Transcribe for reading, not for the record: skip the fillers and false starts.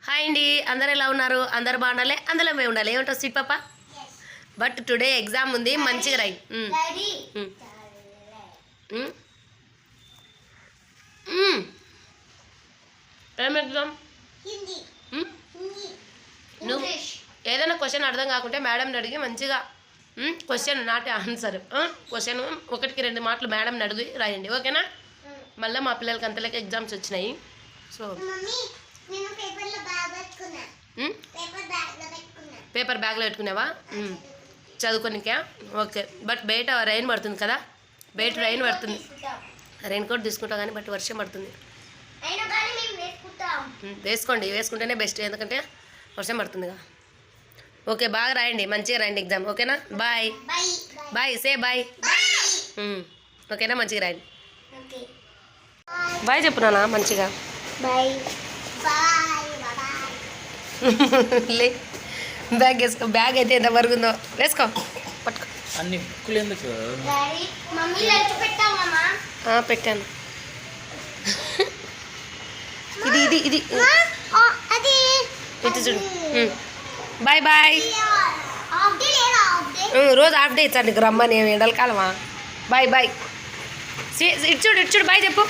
Hi అండి, అందరు ఎలా ఉన్నారు? అందరు బాగుండాలి, అందులో మేము ఉండాలి. ఏమంటావు స్వీట్ పాప? బట్ టుడే ఎగ్జామ్ ఉంది, మంచిగా రాయి. ఏం ఎగ్జామ్? నువ్వు ఏదైనా క్వశ్చన్ అర్థం కాకుంటే మేడంని అడిగి మంచిగా క్వశ్చన్ నాట్ ఆన్సర్, క్వశ్చన్ 1-2 మాటలు మేడంని అడిగి రాయండి, ఓకేనా? మళ్ళీ మా పిల్లలకి అంతలోకి ఎగ్జామ్స్ వచ్చినాయి. సో పేపర్ బ్యాగ్లో పెట్టుకున్నావా? చదువుకోనికా? ఓకే. బట్ బయట రైన్ పడుతుంది కదా, బయట రైన్ పడుతుంది. రెయిన్ కోట్ తీసుకుంటాం కానీ బట్ వర్షం పడుతుంది. వేసుకోండి, వేసుకుంటేనే బెస్ట్, ఎందుకంటే వర్షం పడుతుందిగా. ఓకే, బాగా రాయండి, మంచిగా రాయండి ఎగ్జామ్, ఓకేనా? Bye bye, say bye. ఓకేనా? మంచిగా రాయండి. బాయ్ చెప్పునా మంచిగా. బాయ్. లే, బ్యాగ్ వేసుకో. బ్యాగ్ అయితే ఎంత వరకుందో వేసుకో, పట్టుకో. అన్ని బుక్కులు ఎందుకు? పెట్టాను. ఇది ఇది ఇది ఇటు చూడు. Bye bye. రోజు హాఫ్ డే ఇచ్చాను నీకు రమ్మని, ఎండల కాలమా. Bye bye. ఇటు చూడు, ఇటు చూడు, బాయ్ చెప్పు.